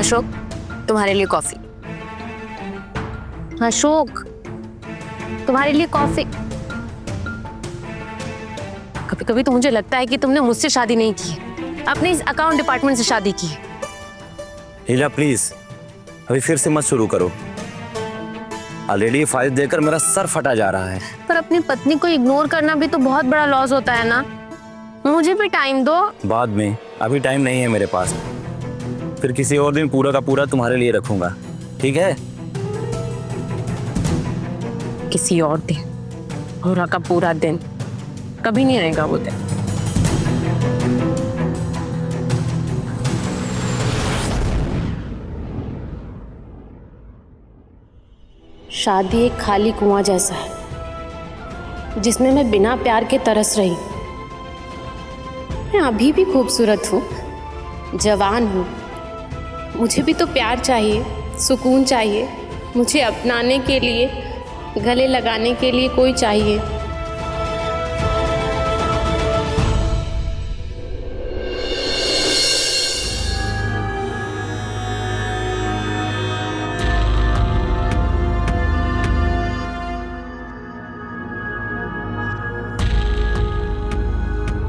अशोक, तुम्हारे लिए कॉफी। अशोक, तुम्हारे लिए कॉफी। कभी कभी तो मुझे लगता है कि तुमने मुझसे शादी नहीं की है, अपने इस अकाउंट डिपार्टमेंट से शादी की है। लीला प्लीज अभी फिर से मत शुरू करो। ऑलरेडी फाइल देकर मेरा सर फटा जा रहा है। पर अपनी पत्नी को इग्नोर करना भी तो बहुत बड़ा लॉस होता है ना। मुझे भी टाइम दो। बाद में, अभी टाइम नहीं है मेरे पास। फिर किसी और दिन पूरा का पूरा तुम्हारे लिए रखूंगा, ठीक है? किसी और दिन, पूरा का पूरा दिन कभी नहीं आएगा वो दिन। शादी एक खाली कुआं जैसा है जिसमें मैं बिना प्यार के तरस रही। मैं अभी भी खूबसूरत हूँ, जवान हूँ, मुझे भी तो प्यार चाहिए, सुकून चाहिए, मुझे अपनाने के लिए, गले लगाने के लिए कोई चाहिए।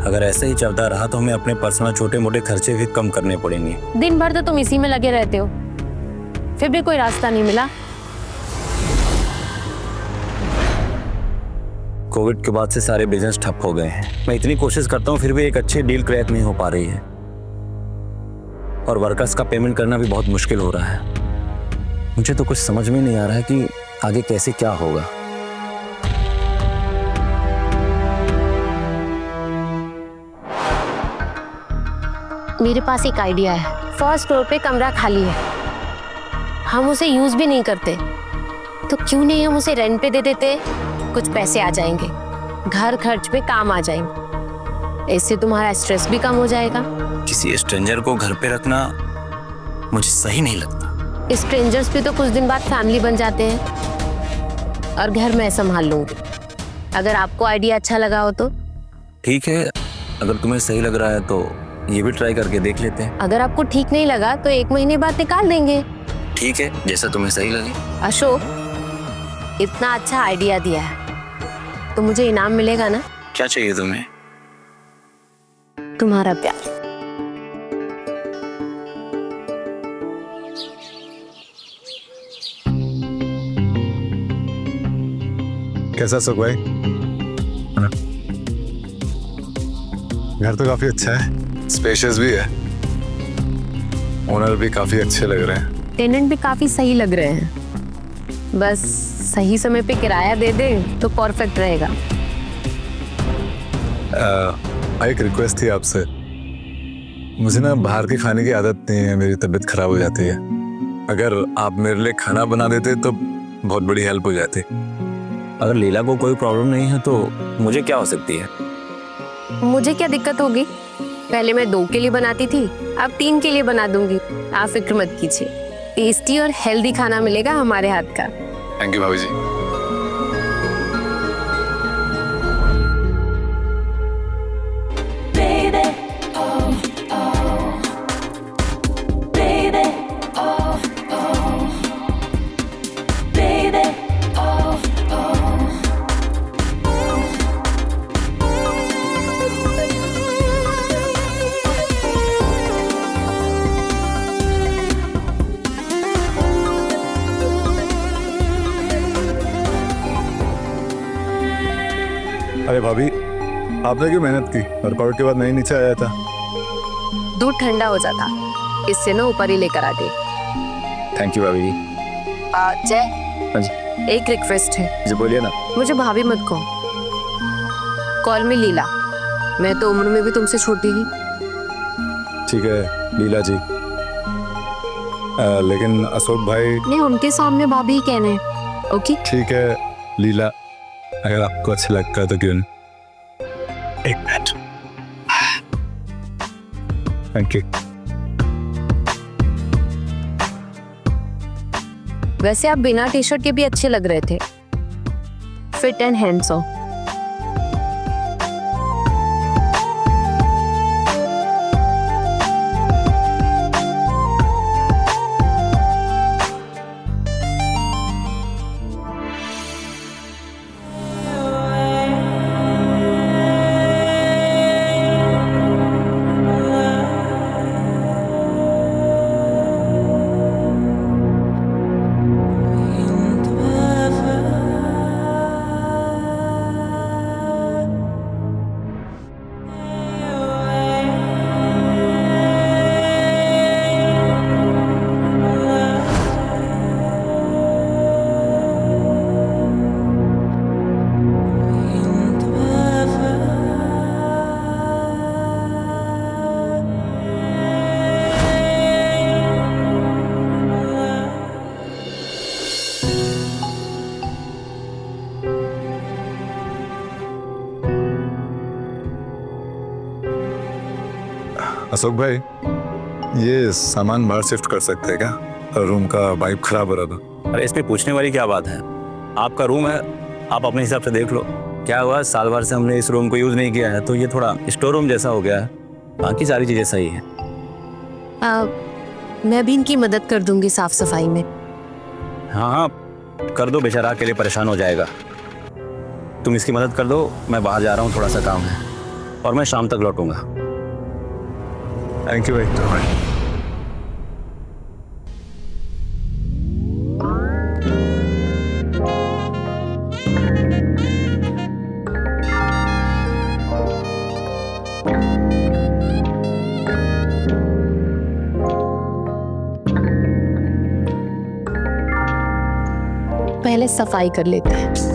अगर ऐसे ही चलता रहा तो हमें अपने पर्सनल छोटे मोटे खर्चे भी कम करने पड़ेंगे। दिन भर तो तुम इसी में लगे रहते हो, फिर भी कोई रास्ता नहीं मिला। कोविड के बाद से सारे बिजनेस ठप हो गए हैं। मैं इतनी कोशिश करता हूँ फिर भी एक अच्छी डील क्रैक नहीं हो पा रही है, और वर्कर्स का पेमेंट करना भी बहुत मुश्किल हो रहा है। मुझे तो कुछ समझ में नहीं आ रहा है कि आगे कैसे क्या होगा। मेरे पास एक आइडिया है। फर्स्ट फ्लोर पे कमरा खाली है, हम उसे यूज भी नहीं करते, तो क्यों नहीं हम उसे रेंट पे दे देते? कुछ पैसे आ जाएंगे, घर खर्च पे काम आ जाएंगे, इससे तुम्हारा स्ट्रेस भी कम हो जाएगा। किसी स्ट्रेंजर को घर पे रखना मुझे सही नहीं लगता। स्ट्रेंजर्स भी तो कुछ दिन बाद फैमिली बन जाते हैं, और घर मैं संभाल लूंगी। अगर आपको आइडिया अच्छा लगा हो तो ठीक है, अगर तुम्हें सही लग रहा है तो ये भी ट्राई करके देख लेते हैं। अगर आपको ठीक नहीं लगा तो 1 महीने बाद निकाल देंगे। ठीक है, जैसा तुम्हें सही लगे। अशोक, इतना अच्छा आइडिया दिया है तो मुझे इनाम मिलेगा ना? क्या चाहिए तुम्हें? तुम्हारा प्यार। कैसा सुख भाई? घर तो काफी अच्छा है, स्पेशियस भी है, ओनर भी काफी अच्छे लग रहे हैं, टेनेंट भी काफी सही लग रहे हैं। बस सही समय पे किराया दे दे तो परफेक्ट रहेगा। एक रिक्वेस्ट थी आपसे। मुझे ना बाहर के खाने की आदत नहीं है, मेरी तबीयत खराब हो जाती है। अगर आप मेरे लिए खाना बना देते तो बहुत बड़ी हेल्प हो जाती। अगर लीला को कोई प्रॉब्लम नहीं है तो मुझे क्या हो सकती है? मुझे क्या दिक्कत होगी? पहले मैं 2 के लिए बनाती थी, अब 3 के लिए बना दूंगी। आप फिक्र मत कीजिए, टेस्टी और हेल्दी खाना मिलेगा हमारे हाथ का। थैंक यू भाभी जी। अरे भाभी, आपने क्यों मेहनत की? वर्कआउट के बाद नहीं नीचे आया था? दूध ठंडा हो जाता, इससे ना ऊपर ही लेकर आ गई। थैंक यू भाभी जी। जय, हाँ जी। एक रिक्वेस्ट है। जी बोलिए ना। मुझे भाभी मत कहो, कॉल मी लीला। मैं तो उम्र में भी तुमसे छोटी ही। ठीक है लीला जी। लेकिन अशोक भाई। नहीं, उनके सामने भाभी ही कहने। ओके ठीक है लीला, अगर आपको अच्छा लगता है तो क्यों नहीं। एक मिनट। Thank you. वैसे आप बिना टी शर्ट के भी अच्छे लग रहे थे, फिट एंड हैंडसम। अशोक भाई, ये सामान बाहर शिफ्ट कर सकते हैं क्या? रूम का वाइब खराब हो रहा था। अरे इसमें पूछने वाली क्या बात है? आपका रूम है, आप अपने हिसाब से देख लो। क्या हुआ, साल भर से हमने इस रूम को यूज नहीं किया है तो ये थोड़ा स्टोर रूम जैसा हो गया है। बाकी सारी चीजें सही है। मैं भी इनकी मदद कर दूंगी साफ सफाई में। हाँ हाँ कर दो, बेचारा अकेले परेशान हो जाएगा। तुम इसकी मदद कर दो, मैं बाहर जा रहा हूँ, थोड़ा सा काम है और मैं शाम तक लौटूंगा। थैंक यू भाई। पहले सफाई कर लेते हैं।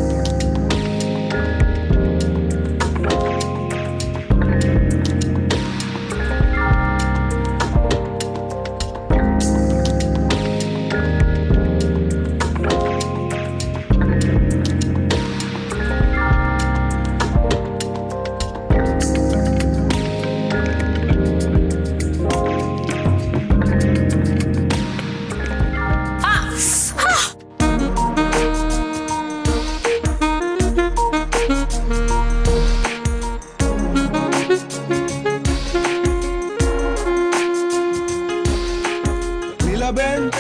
नीलाबेन,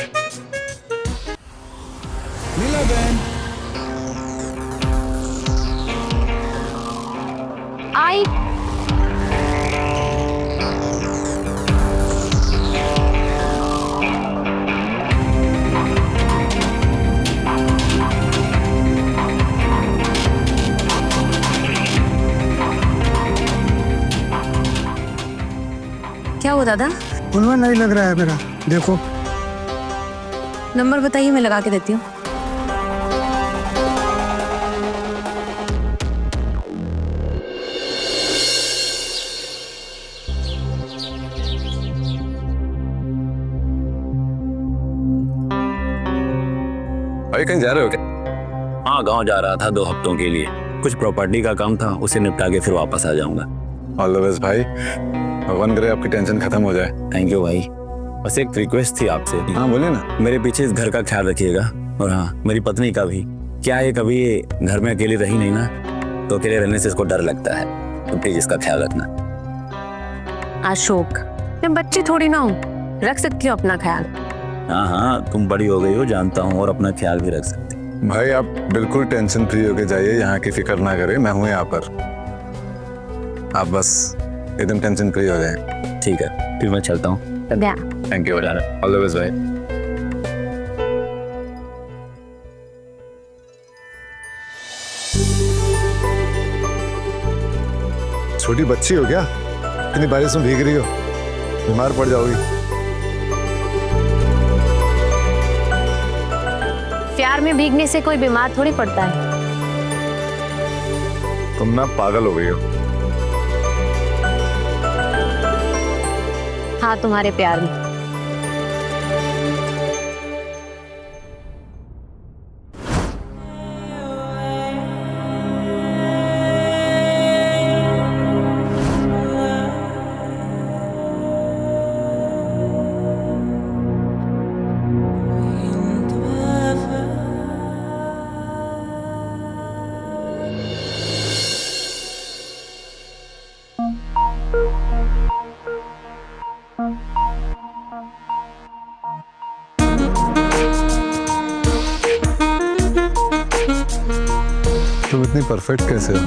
आई क्या हुआ दादा? उनमें नहीं लग रहा है मेरा, देखो। नंबर बताइए, मैं लगा के देती हूँ। भाई कहीं जा रहे हो क्या? हाँ गांव जा रहा था 2 हफ्तों के लिए, कुछ प्रॉपर्टी का काम था, उसे निपटा के फिर वापस आ जाऊंगा। ऑल द बेस्ट भाई, भगवान करे आपकी टेंशन खत्म हो जाए। थैंक यू भाई। बस एक रिक्वेस्ट थी आपसे। हाँ बोलिए ना। मेरे पीछे इस घर का ख्याल रखिएगा, और हाँ मेरी पत्नी का भी। क्या ये कभी घर में अकेली रही नहीं ना, तो अकेले रहने से इसको डर लगता है, तो प्लीज इसका ख्याल रखना। अशोक, मैं बच्ची थोड़ी ना हूँ, रख सकती हूँ अपना ख्याल। हाँ हाँ तुम बड़ी हो गई हो जानता हूँ, और अपना ख्याल भी रख सकती। भाई आप बिल्कुल टेंशन फ्री होके जाइए, यहाँ की फिक्र ना करें, मैं हूँ यहाँ पर। आप बस एकदम टेंशन फ्री हो जाए। ठीक है, फिर मैं चलता हूँ। Thank you, all the best भाई। छोटी बच्ची हो क्या? इतनी बारिश में भीग रही हो, बीमार पड़ जाओगी। प्यार में भीगने से कोई बीमार थोड़ी पड़ता है। तुम ना पागल हो गई हो। हाँ, तुम्हारे प्यार में। तुम इतनी परफेक्ट कैसे हो?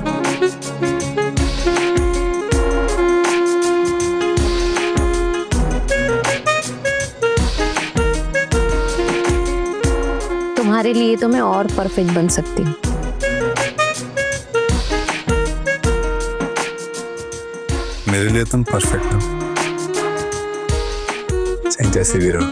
तुम्हारे लिए तो मैं और परफेक्ट बन सकती हूँ। मेरे लिए तुम परफेक्ट हो, चाहे जैसे भी रहो।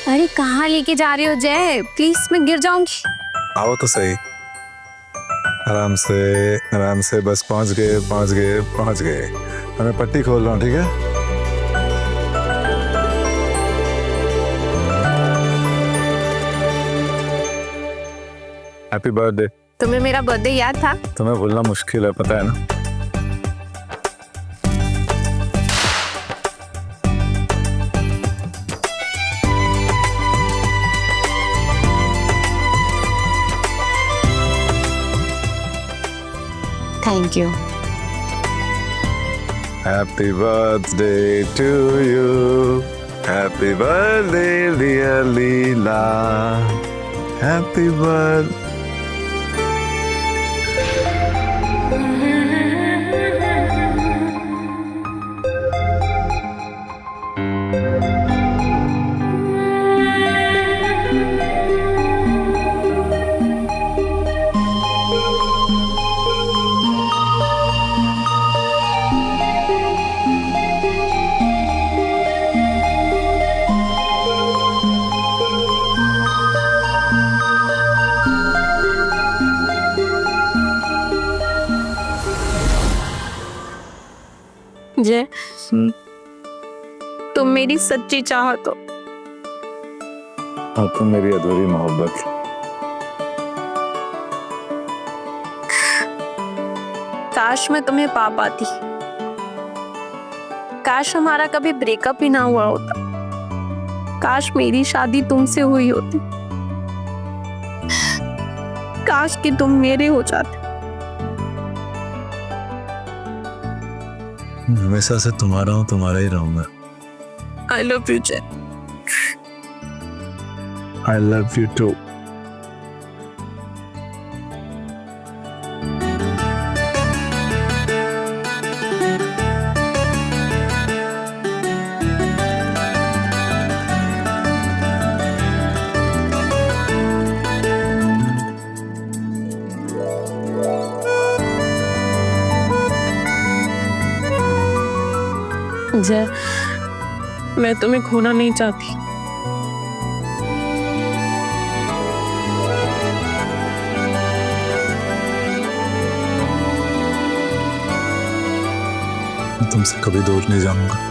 अरे कहाँ लेके जा रहे हो जय? प्लीज मैं गिर जाऊंगी। आओ तो सही। आराम से बस पहुंच गए। मैं पट्टी खोल रहा हूँ, ठीक है? Happy birthday. तुम्हें मेरा बर्थडे याद था? तुम्हें भूलना मुश्किल है, पता है ना? Thank you. Happy birthday to you. Happy birthday dear Leela. Happy birthday. जय, तुम मेरी सच्ची चाहत हो। और तुम मेरी अधूरी मोहब्बत। काश मैं तुम्हें पा पाती। काश हमारा कभी ब्रेकअप ही ना हुआ होता। काश मेरी शादी तुमसे हुई होती। काश कि तुम मेरे हो जाते। हमेशा से तुम्हारा हूँ, तुम्हारा ही रहूंगा। I love you, Jay. I love you too. जय, मैं तुम्हें खोना नहीं चाहती। मैं तुमसे कभी दूर नहीं जाऊंगा।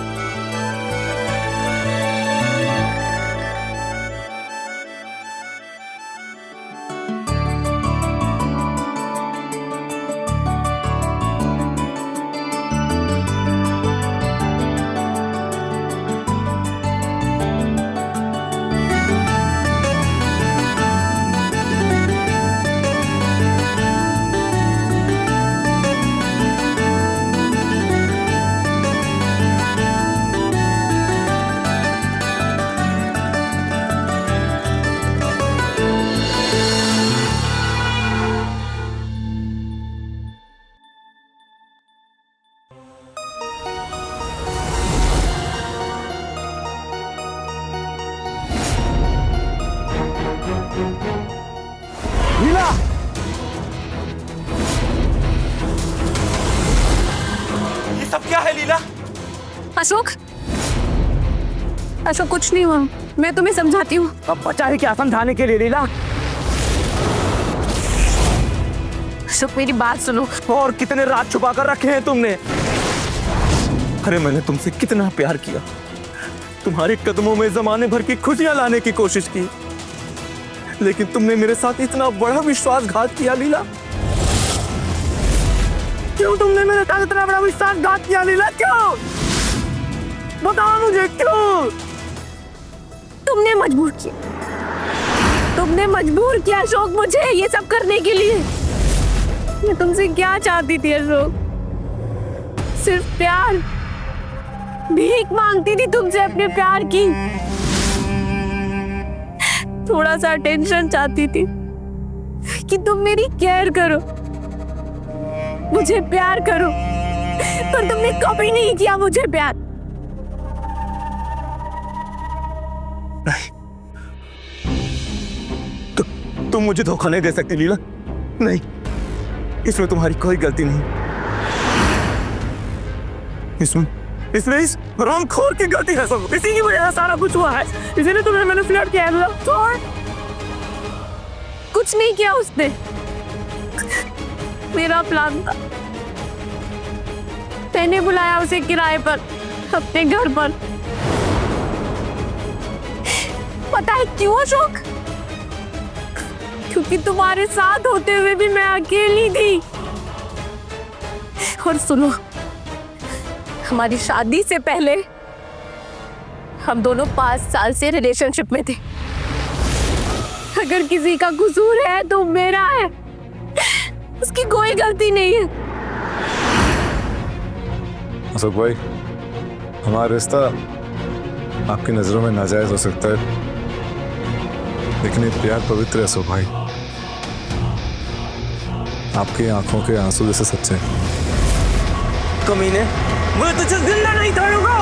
लीला! ये सब क्या है लीला? अशोक, अशोक कुछ नहीं हुआ। मैं तुम्हें समझाती हूँ। अब बचा है क्या समझाने के लिए लीला? अशोक मेरी बात सुनो। और कितने राज छुपा कर रखे हैं तुमने? अरे मैंने तुमसे कितना प्यार किया, तुम्हारे कदमों में जमाने भर की खुशियां लाने की कोशिश की, लेकिन तुमने मेरे साथ इतना बड़ा विश्वासघात किया लीला। क्यों तुमने मेरे साथ इतना बड़ा विश्वासघात किया लीला? क्यों? बताओ मुझे क्यों? तुमने मजबूर किया। तुमने मजबूर किया अशोक मुझे ये सब करने के लिए। मैं तुमसे क्या चाहती थी अशोक? सिर्फ प्यार। भीख मांगती थी तुमसे अपने प्यार की। थोड़ा सा अटेंशन चाहती थी कि तुम मेरी केयर करो, मुझे प्यार करो, पर तुमने कभी नहीं किया मुझे प्यार। तो तुम मुझे धोखा नहीं दे सकती लीला। नहीं, इसमें तुम्हारी कोई गलती नहीं। इसमें इस हरामखोर की गलती है सब। इसी की वजह से सारा कुछ हुआ है। इसीलिए तुम्हें मैंने फ्लर्ट किया है। छोड़। कुछ नहीं किया उसने, मेरा प्लान था। मैंने बुलाया उसे किराए पर अपने घर पर। पता है क्यों अशोक? क्योंकि तुम्हारे साथ होते हुए भी मैं अकेली थी। और सुनो, हमारी शादी से पहले हम दोनों 5 साल से रिलेशनशिप में थे। अगर किसी का कसूर है तो मेरा है, उसकी कोई गलती नहीं है। अशोक भाई, हमारा रिश्ता आपकी नजरों में नाजायज हो सकता है, लेकिन ये प्यार पवित्र है अशोक भाई। आपकी आंखों के आंसू जैसे सच्चे हैं। कमीने, मैं तुझे जिंदा नहीं छोड़ूंगा।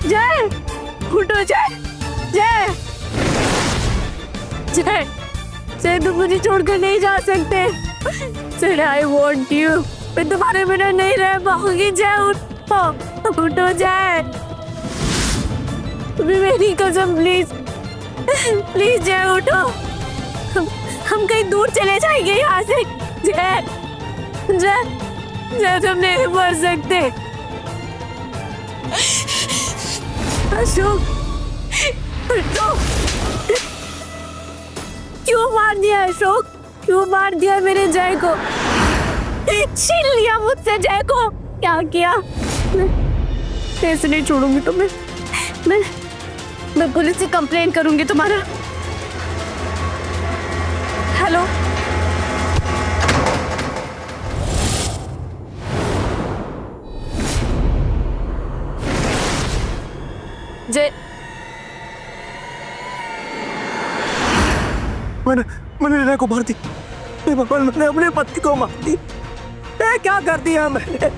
जय, उठो जय, जय, जय, जय, तुम मुझे छोड़कर नहीं जा सकते। जय, आई वॉन्ट यू। मैं तुम्हारे बिना नहीं रह पाऊंगी। जय उठो, उठो जय, तुम्हें मेरी कसम, प्लीज प्लीज जय उठो। हम कहीं दूर चले जाएंगे यहाँ से। जय, जय, जय, तुम नहीं मर सकते। अशोक, क्यों मार दिया अशोक? क्यों मार दिया मेरे जय को? छीन लिया मुझसे जय को। क्या किया? मैं ऐसे नहीं छोड़ूंगी तुम्हें। मैं पुलिस से कंप्लेन करूंगी तुम्हारा। हेलो, जय, मैंने रीना को मार दी। भगवान, मैंने अपने पति को मार दी। क्या कर दिया मैंने?